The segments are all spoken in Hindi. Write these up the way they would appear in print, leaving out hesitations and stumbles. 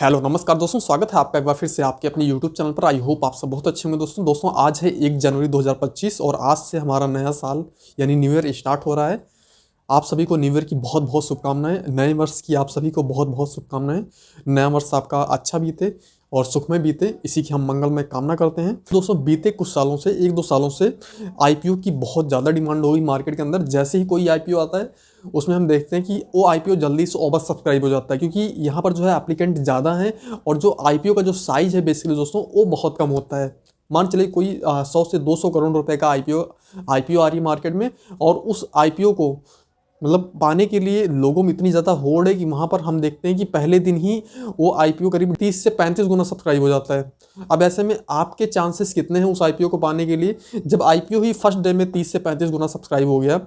हेलो नमस्कार दोस्तों, स्वागत है आपका एक बार फिर से आपके अपने YouTube चैनल पर। आई होप आप सब बहुत अच्छे होंगे। दोस्तों आज है 1 जनवरी 2025 और आज से हमारा नया साल यानी न्यू ईयर स्टार्ट हो रहा है। आप सभी को न्यू ईयर की बहुत बहुत शुभकामनाएं। नए वर्ष की आप सभी को बहुत बहुत शुभकामनाएं। नया वर्ष आपका अच्छा बीते और सुखमय बीते, इसी की हम मंगलमय कामना करते हैं। दोस्तों बीते कुछ सालों से, 1-2 सालों से आईपीओ की बहुत ज़्यादा डिमांड हो गई मार्केट के अंदर। जैसे ही कोई आईपीओ आता है उसमें हम देखते हैं कि वो आईपीओ जल्दी से ओवर सब्सक्राइब हो जाता है, क्योंकि यहाँ पर जो है एप्लीकेंट ज़्यादा हैं और जो आईपीओ का जो साइज़ है बेसिकली दोस्तों वो बहुत कम होता है। मान चलिए कोई 100 से 200 करोड़ रुपए का आईपीओ आ रही है मार्केट में, और उस आईपीओ को मतलब पाने के लिए लोगों में इतनी ज़्यादा होड़ है कि वहाँ पर हम देखते हैं कि पहले दिन ही वो आईपीओ करीब 30 से 35 गुना सब्सक्राइब हो जाता है। अब ऐसे में आपके चांसेस कितने हैं उस आईपीओ को पाने के लिए? जब आईपीओ ही फर्स्ट डे में 30 से 35 गुना सब्सक्राइब हो गया,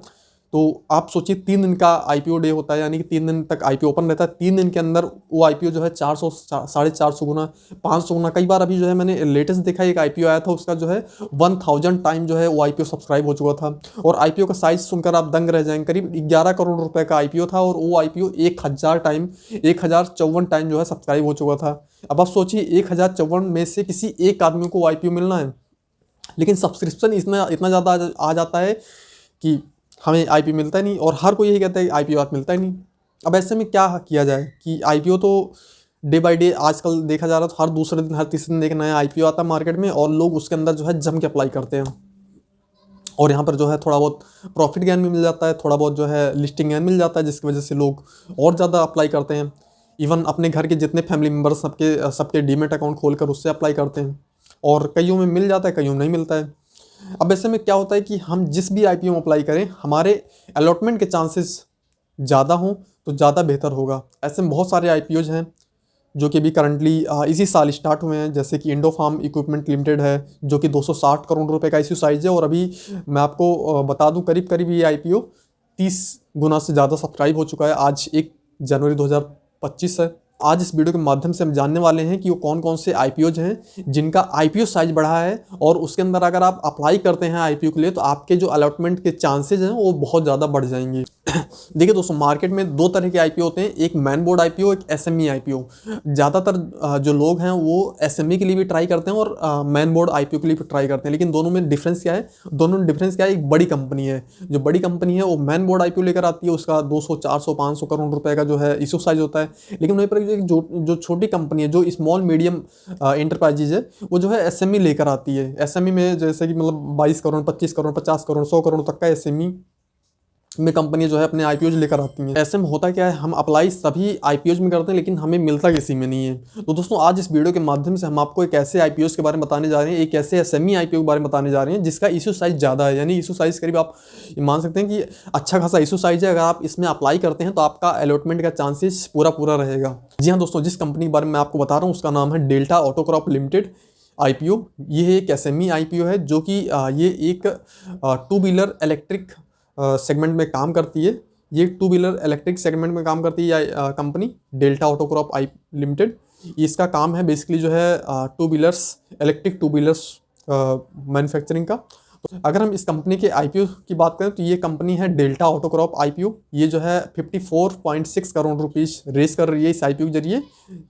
तो आप सोचिए 3 दिन का आईपीओ डे होता है, यानी कि 3 दिन तक आईपीओ ओपन रहता है। 3 दिन के अंदर वो आईपीओ जो है 400 450 गुना, 500 गुना, कई बार अभी जो है मैंने लेटेस्ट देखा एक आईपीओ आया था, उसका जो है 1000 टाइम जो है वो आईपीओ सब्सक्राइब हो चुका था। और आईपीओ का साइज सुनकर आप दंग रह जाएंगे। करीब 11 करोड़ रुपए का आईपीओ था और वो आईपीओ 1054 टाइम जो है सब्सक्राइब हो चुका था। अब आप सोचिए 1054 में से किसी एक आदमी को आईपीओ मिलना है, लेकिन सब्सक्रिप्शन इतना इतना ज़्यादा आ जाता है कि हमें आईपीओ मिलता ही नहीं, और हर कोई यही कहता है कि आईपीओ आज मिलता ही नहीं। अब ऐसे में क्या किया जाए कि आईपीओ तो डे बाय डे आजकल देखा जा रहा है, तो हर दूसरे दिन हर तीसरे दिन एक नया आईपीओ आता है मार्केट में और लोग उसके अंदर जो है जम के अप्लाई करते हैं। और यहाँ पर जो है थोड़ा बहुत प्रॉफिट गेन भी मिल जाता है, थोड़ा बहुत जो है लिस्टिंग गेन मिल जाता है, जिसकी वजह से लोग और ज़्यादा अप्लाई करते हैं। इवन अपने घर के जितने फैमिली मेम्बर्स सबके सबके डीमेट अकाउंट खोलकर उससे अप्लाई करते हैं, और कईयों में मिल जाता है, कईयों में नहीं मिलता है। अब ऐसे में क्या होता है कि हम जिस भी आईपीओ में अप्लाई करें, हमारे अलॉटमेंट के चांसेस ज़्यादा हों तो ज़्यादा बेहतर होगा। ऐसे में बहुत सारे आईपीओज हैं जो कि अभी करंटली इसी साल स्टार्ट हुए हैं, जैसे कि इंडो फार्म इक्विपमेंट लिमिटेड है, जो कि 260 करोड़ रुपए का इश्यू साइज है। और अभी मैं आपको बता दूं, करीब करीब ये आईपीओ 30 गुना से ज़्यादा सब्सक्राइब हो चुका है। आज 1 जनवरी 2025 है। आज इस वीडियो के माध्यम से हम जानने वाले हैं कि वो कौन कौन से आईपीओज हैं जिनका आईपीओ साइज बढ़ा है, और उसके अंदर अगर आप अप्लाई करते हैं आईपीओ के लिए तो आपके जो अलॉटमेंट के चांसेज हैं वो बहुत ज़्यादा बढ़ जाएंगे। देखिए दोस्तों, मार्केट में 2 तरह के आईपीओ होते हैं, एक मैन बोर्ड आईपीओ, एक एसएमई आईपीओ। ज़्यादातर जो लोग हैं वो एसएमई के लिए भी ट्राई करते हैं और मैन बोर्ड आईपीओ के लिए भी ट्राई करते हैं, लेकिन दोनों में डिफरेंस क्या है? दोनों में डिफरेंस क्या है? एक बड़ी कंपनी है, जो बड़ी कंपनी है वो मैन बोर्ड आईपीओ लेकर आती है, उसका 200 400 500 करोड़ रुपए का जो है इशू साइज होता है। लेकिन वहीं पर जो छोटी कंपनी है, जो स्मॉल मीडियम एंटरप्राइजेज है, वो जो है एसएमई लेकर आती है। एसएमई में जैसे कि मतलब 22 करोड़, 25 करोड़, 50 करोड़, 100 करोड़ तक का एसएमई में कंपनी जो है अपने आईपीओज लेकर आती हैं। ऐसे में होता क्या है, हम अप्लाई सभी आईपीओज में करते हैं लेकिन हमें मिलता किसी में नहीं है। तो दोस्तों आज इस वीडियो के माध्यम से हम आपको एक ऐसे आईपीओज के बारे में बताने जा रहे हैं, एक ऐसे एसएमई आईपीओ के बारे में बताने जा रहे हैं जिसका इशू साइज ज़्यादा है। यानी इशू साइज करीब आप मान सकते हैं कि अच्छा खासा इशू साइज है। अगर आप इसमें अप्लाई करते हैं तो आपका अलॉटमेंट का चांसेस पूरा रहेगा। जी हाँ दोस्तों, जिस कंपनी के बारे में मैं आपको बता रहा हूँ उसका नाम है डेल्टा ऑटोक्रॉप लिमिटेड आईपीओ। ये एक एसएमई आईपीओ है, जो कि ये एक 2 व्हीलर इलेक्ट्रिक सेगमेंट में काम करती है। ये 2 व्हीलर इलेक्ट्रिक सेगमेंट में काम करती है कंपनी डेल्टा ऑटोक्रॉप आई लिमिटेड। इसका काम है बेसिकली जो है 2 व्हीलर्स, इलेक्ट्रिक 2 व्हीलर्स मैन्युफैक्चरिंग का। तो अगर हम इस कंपनी के आईपीओ की बात करें तो ये कंपनी है डेल्टा ऑटोक्रॉप आईपीओ। ये जो है 54.6 करोड़ रुपीज़ रेस कर रही है इस आईपीओ के जरिए।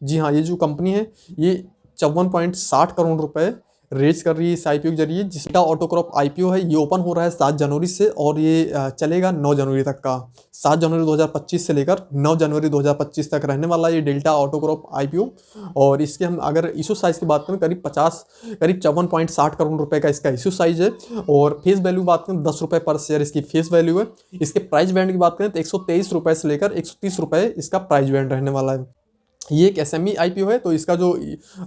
जी हाँ, ये जो कंपनी है ये 54.60 करोड़ रुपए रेज कर रही है इस आईपीओ के जरिए। जिसका ऑटोक्रॉप आईपीओ है ये ओपन हो रहा है 7 जनवरी से, और ये चलेगा 9 जनवरी तक का। 7 जनवरी 2025 से लेकर 9 जनवरी 2025 तक रहने वाला ये डेल्टा ऑटोक्रॉप आईपीओ। और इसके हम अगर इशू साइज की बात करें, करीब 54.60 करोड़ रुपए का इसका इशू साइज है। और फेस वैल्यू बात करें 10 रुपये पर शेयर इसकी फेस वैल्यू है। इसके प्राइस बैंड की बात करें तो 123 रुपये से लेकर 130 रुपये इसका प्राइस बैंड रहने वाला है। ये एक एसएमई आईपीओ है, तो इसका जो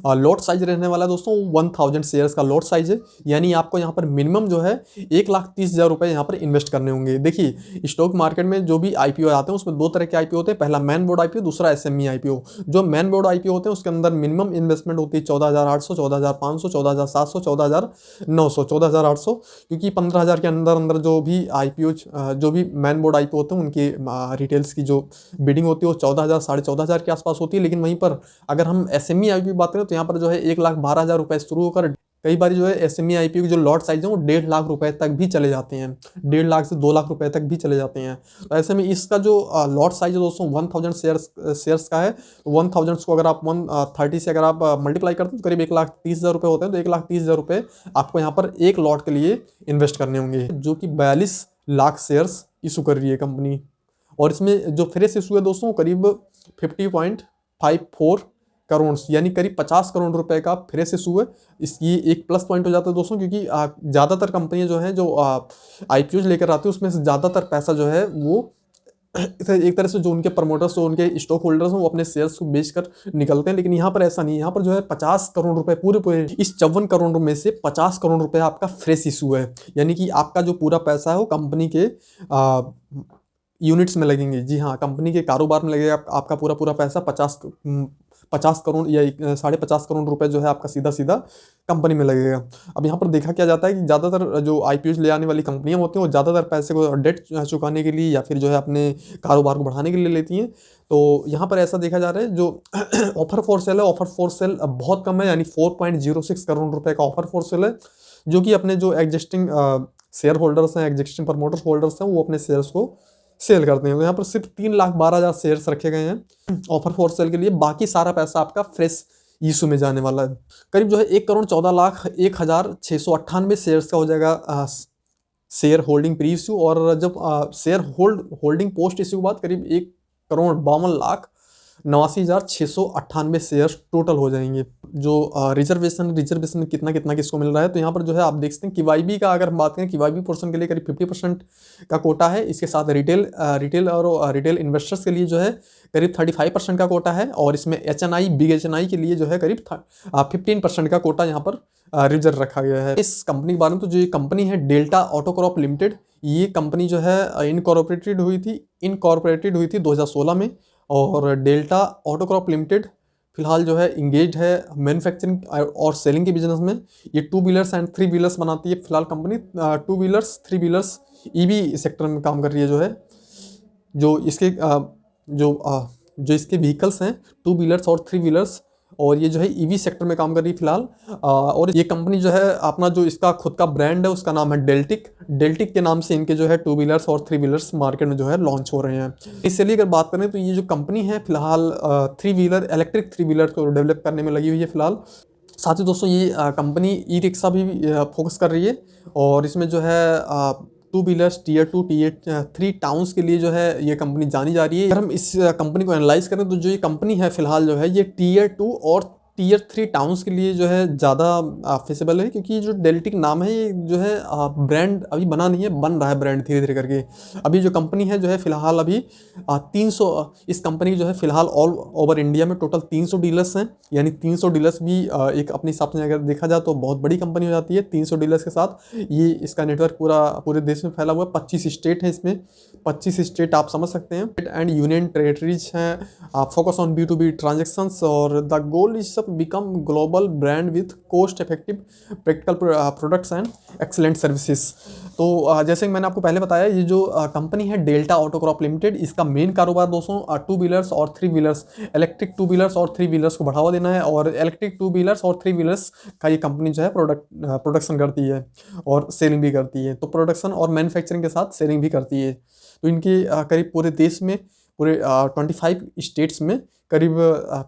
लॉट साइज रहने वाला है दोस्तों 1000 शेयर्स का लॉट साइज है। यानी आपको यहाँ पर मिनिमम जो है 1,30,000 रुपये यहाँ पर इन्वेस्ट करने होंगे। देखिए स्टॉक मार्केट में जो भी आईपीओ आते हैं उसमें 2 तरह के आईपीओ होते हैं, पहला मैन बोर्ड आईपीओ, दूसरा एसएमई आईपीओ। जो मैन बोर्ड आईपीओ होते हैं उसके अंदर मिनिमम इन्वेस्टमेंट होती है 14,800, 14,500, 14,700, 14,900, 14,800, क्योंकि 15,000 के अंदर अंदर जो भी आईपीओ जो भी मैन बोर्ड आईपीओ होते हैं उनकी रिटेल्स की जो बिडिंग होती है वो 14,000 साढ़े 14,000 के आसपास होती है। लेकिन वहीं पर अगर हम एसएमई आईपीओ की बात करें तो यहाँ पर जो है 1,12,000 रुपये शुरू होकर कई बार जो है एसएमई आईपीओ के जो लॉट साइज है वो 1.5 लाख रुपए तक भी चले जाते हैं, 1.5 लाख से 2 लाख रुपए तक भी चले जाते हैं। तो ऐसे में इसका जो लॉट साइज है दोस्तों 1000 शेयर्स का है। 1000 को अगर आप 130 से अगर आप मल्टीप्लाई करते हैं तो करीब 1,30,000 रुपये होते हैं। तो 1,30,000 रुपये आपको यहाँ पर एक लॉट के लिए इन्वेस्ट करने होंगे, जो कि 42 लाख शेयर्स इशू कर रही है कंपनी। और इसमें जो फ्रेश इशू है दोस्तों करीब 50.54 करोड़ यानी करीब 50 करोड़ रुपए का फ्रेश इशू है। ये एक प्लस पॉइंट हो जाता है दोस्तों, क्योंकि ज़्यादातर कंपनियां जो हैं जो आईपीओ लेकर आती है उसमें से ज़्यादातर पैसा जो है वो एक तरह से जो उनके प्रमोटर्स जो उनके स्टॉक होल्डर्स हैं वो अपने शेयर्स को बेचकर निकलते हैं। लेकिन यहाँ पर ऐसा नहीं है, यहाँ पर जो है 50 करोड़ रुपए पूरे इस 54 करोड़ में से 50 करोड़ रुपए आपका फ्रेश इशू है। यानी कि आपका जो पूरा पैसा है वो कंपनी के यूनिट्स में लगेंगे। जी हाँ, कंपनी के कारोबार में लगेगा आपका पूरा पैसा 50 करोड़ या 50.5 करोड़ रुपए जो है आपका सीधा सीधा कंपनी में लगेगा। अब यहाँ पर देखा क्या जाता है कि ज़्यादातर जो आईपीओ ले आने वाली कंपनियां होती हैं वो ज़्यादातर पैसे को डेट चुकाने के लिए या फिर जो है अपने कारोबार को बढ़ाने के लिए लेती हैं। तो यहाँ पर ऐसा देखा जा रहा है जो ऑफर फॉर सेल है, ऑफर फॉर सेल बहुत कम है, यानी 4.06 करोड़ रुपए का ऑफर फॉर सेल है, जो कि अपने जो एग्जिस्टिंग शेयर होल्डर्स हैं, एग्जिस्टिंग प्रमोटर होल्डर्स हैं वो अपने शेयर्स को सेल करते हैं। तो यहाँ पर सिर्फ 3,12,000 शेयर्स रखे गए हैं ऑफर फॉर सेल के लिए। बाकी सारा पैसा आपका फ्रेश इशू में जाने वाला है। करीब जो है 1,14,01,698 शेयर्स का हो जाएगा शेयर होल्डिंग प्री इशू। और जब शेयर होल्डिंग पोस्ट इशू के बाद करीब 1,52,89,698 शेयर्स टोटल हो जाएंगे। जो रिजर्वेशन कितना किसको मिल रहा है, तो यहाँ पर जो है आप देख सकते हैं KYB का अगर हम बात करें, KYB पोर्शन के लिए करीब 50% का कोटा है। इसके साथ रिटेल और रिटेल इन्वेस्टर्स के लिए जो है करीब 35% का कोटा है। और इसमें HNI बिग HNI के लिए जो है करीब 15% का कोटा यहाँ पर रिजर्व रखा गया है। इस कंपनी के बारे में तो जो ये कंपनी है डेल्टा ऑटोक्रॉप लिमिटेड, ये कंपनी जो है इनकॉर्पोरेटेड हुई थी 2016 में। और डेल्टा ऑटोक्रॉप लिमिटेड फिलहाल जो है इंगेज है मैन्युफैक्चरिंग और सेलिंग के बिजनेस में। ये 2 व्हीलर्स एंड 3 व्हीलर्स बनाती है फिलहाल company. 2 wheelers 3 wheelers EV sector में काम कर रही है। जो है जो इसके व्हीकल्स हैं 2 व्हीलर्स और 3 व्हीलर्स, और ये जो है EV सेक्टर में काम कर रही है फिलहाल। और ये कंपनी जो है अपना जो इसका खुद का ब्रांड है उसका नाम है डेल्टिक के नाम से इनके जो है 2 व्हीलर्स और 3 व्हीलर्स मार्केट में जो है लॉन्च हो रहे हैं। इसलिए अगर बात करें तो ये जो कंपनी है फिलहाल 3 व्हीलर इलेक्ट्रिक 3 व्हीलर को डेवलप करने में लगी हुई है फिलहाल। साथ ही दोस्तों ये कंपनी ई-रिक्शा भी फोकस कर रही है। और इसमें जो है 2 व्हीलर्स Tier 2 Tier 3 टाउन्स के लिए जो है ये कंपनी जानी जा रही है। अगर हम इस कंपनी को एनालाइज करें तो जो ये कंपनी है फिलहाल जो है ये Tier 2 और Tier 3 टाउन्स के लिए जो है ज़्यादा फिजिबल है, क्योंकि जो डेल्टिक नाम है ये जो है ब्रांड अभी बना नहीं है, बन रहा है ब्रांड धीरे धीरे करके। अभी जो कंपनी है जो है फिलहाल अभी 300 इस कंपनी की जो है फिलहाल ऑल ओवर इंडिया में टोटल 300 डीलर्स हैं। यानी 300 डीलर्स भी एक अपने हिसाब से अगर देखा जाए तो बहुत बड़ी कंपनी हो जाती है। 300 डीलर्स के साथ ये इसका नेटवर्क पूरे देश में फैला हुआ है। 25 स्टेट है इसमें, 25 स्टेट आप समझ सकते हैं एंड यूनियन टेरिटरीज हैं। फोकस ऑन B2B ट्रांजेक्शन्स और the goal is become global brand with cost effective practical products and excellent services। तो जैसे कि मैंने आपको पहले बताया ये जो कंपनी है डेल्टा ऑटोक्रॉप लिमिटेड, इसका मेन कारोबार दोस्तों 2 व्हीलर्स और 3 व्हीलर्स इलेक्ट्रिक 2 व्हीलर्स और 3 व्हीलर्स को बढ़ावा देना है। और इलेक्ट्रिक 2 व्हीलर्स और 3 व्हीलर्स का ये कंपनी जो है प्रोडक्शन करती है और सेलिंग भी करती है। तो प्रोडक्शन और मैन्युफैक्चरिंग के साथ सेलिंग भी करती है। तो इनके करीब पूरे देश में पूरे 25 स्टेट्स में करीब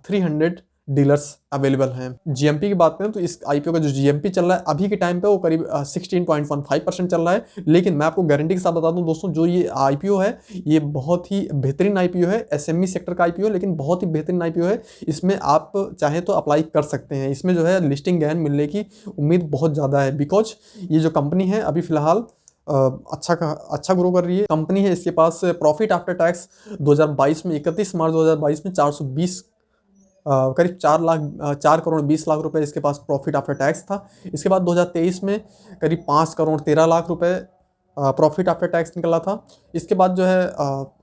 300 डीलर्स अवेलेबल हैं। GMP की बात करें तो इस IPO का जो GMP चल रहा है अभी के टाइम पे वो करीब 16.15% चल रहा है। लेकिन मैं आपको गारंटी के साथ बता दूं दोस्तों, जो ये IPO है ये बहुत ही बेहतरीन IPO है। SME सेक्टर का IPO है, लेकिन बहुत ही बेहतरीन IPO है। इसमें आप चाहें तो अप्लाई कर सकते हैं। इसमें जो है लिस्टिंग गेन मिलने की उम्मीद बहुत ज़्यादा है, बिकॉज ये जो कंपनी है अभी फिलहाल अच्छा ग्रो कर रही है कंपनी है। इसके पास प्रॉफिट आफ्टर टैक्स 2022 में 31 मार्च 2022 में 420 करीब 4 करोड़ 20 लाख रुपए इसके पास प्रॉफिट आफ्टर टैक्स था। इसके बाद 2023 में करीब 5 करोड़ 13 लाख रुपए प्रॉफिट आफ्टर टैक्स निकला था। इसके बाद जो है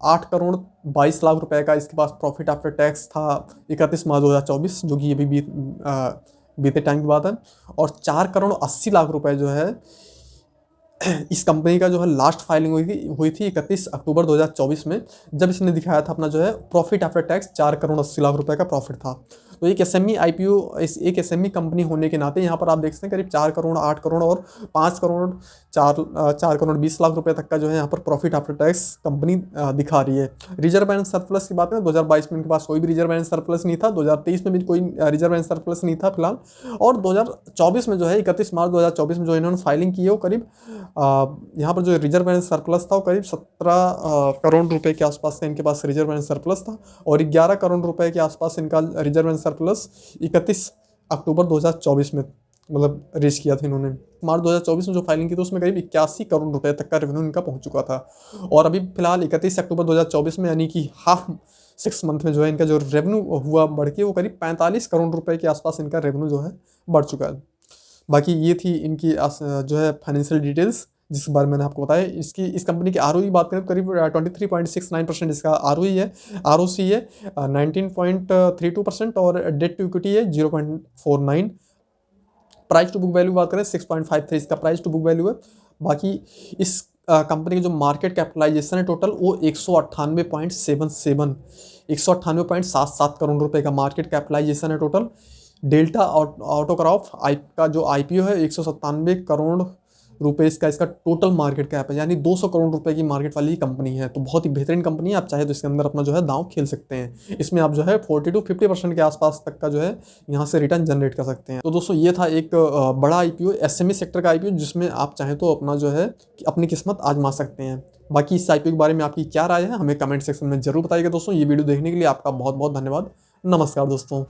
8 करोड़ 22 लाख रुपए का इसके पास प्रॉफिट आफ्टर टैक्स था 31 मार्च 2024, जो कि अभी बीते टाइम की बात है। और 4 करोड़ 80 लाख रुपए जो है इस कंपनी का जो है लास्ट फाइलिंग हुई थी 31 अक्टूबर 2024 में, जब इसने दिखाया था अपना जो है profit after tax 4 crore 80 lakh रुपए का प्रॉफिट था। तो एक एसएमई आईपीओ, एक एसएमई कंपनी होने के नाते यहाँ पर आप देख सकते हैं करीब 4 करोड़, 8 करोड़ और 5 करोड़, 4 करोड़ 20 लाख रुपए तक का जो है यहाँ पर प्रॉफिट आफ्टर टैक्स कंपनी दिखा रही है। रिजर्व एंड सरप्लस की बात करें 2022 में इनके पास कोई भी रिजर्व एंड सरप्लस नहीं था, 2023 में भी कोई रिजर्व एंड सरप्लस नहीं था फिलहाल, और 2024 में जो है 31 मार्च 2024 में जो इन्होंने फाइलिंग की है वो करीब यहाँ पर जो रिजर्व एंड सरप्लस था वो करीब 17 करोड़ रुपए के आसपास का इनके पास रिजर्व एंड सरप्लस था, और 11 करोड़ रुपए के आसपास इनका रिजर्व एंड सरप्लस 31 अक्टूबर 2024 में मतलब रेज किया था इन्होंने। मार्च 2024 में जो फाइलिंग की थी उसमें करीब 81 करोड़ रुपए तक का रेवेन्यू इनका पहुंच चुका था, और अभी फिलहाल 31 अक्टूबर 2024 में यानी कि हाफ 6 मंथ में जो है इनका जो रेवेन्यू हुआ बढ़ के वो करीब 45 करोड़ रुपए के आसपास इनका रेवेन्यू जो है बढ़ चुका है। बाकी ये थी इनकी जो है फाइनेंशियल डिटेल्स जिसके बारे में मैंने आपको बताया। इस कंपनी की आरओई बात करें तो करीब 23.69% इसका आरओई है, आरओसी है 19.32% और डेट टू इक्विटी है 0.49। प्राइस टू बुक वैल्यू बात करें 6.53 इसका प्राइस टू बुक वैल्यू है। बाकी इस कंपनी की जो मार्केट कैपिटलाइजेशन है टोटल वो 198.77 करोड़ रुपए का मार्केट कैपिटलाइजेशन है टोटल। डेल्टा ऑटोक्रॉप का जो आईपीओ है 197 करोड़ रुपए इसका टोटल मार्केट कैप है, यानी 200 करोड़ रुपए की मार्केट वाली कंपनी है। तो बहुत ही बेहतरीन कंपनी है, आप चाहे तो इसके अंदर अपना जो है दांव खेल सकते हैं। इसमें आप जो है 40 to 50% के आसपास तक का जो है यहाँ से रिटर्न जनरेट कर सकते हैं। तो दोस्तों ये था एक बड़ा आईपीओ, एसएमई सेक्टर का आईपीओ, जिसमें आप चाहें तो अपना जो है अपनी किस्मत आजमा सकते हैं। बाकी इस आईपीओ के बारे में आपकी क्या राय है हमें कमेंट सेक्शन में जरूर बताइएगा। दोस्तों ये वीडियो देखने के लिए आपका बहुत बहुत धन्यवाद। नमस्कार दोस्तों।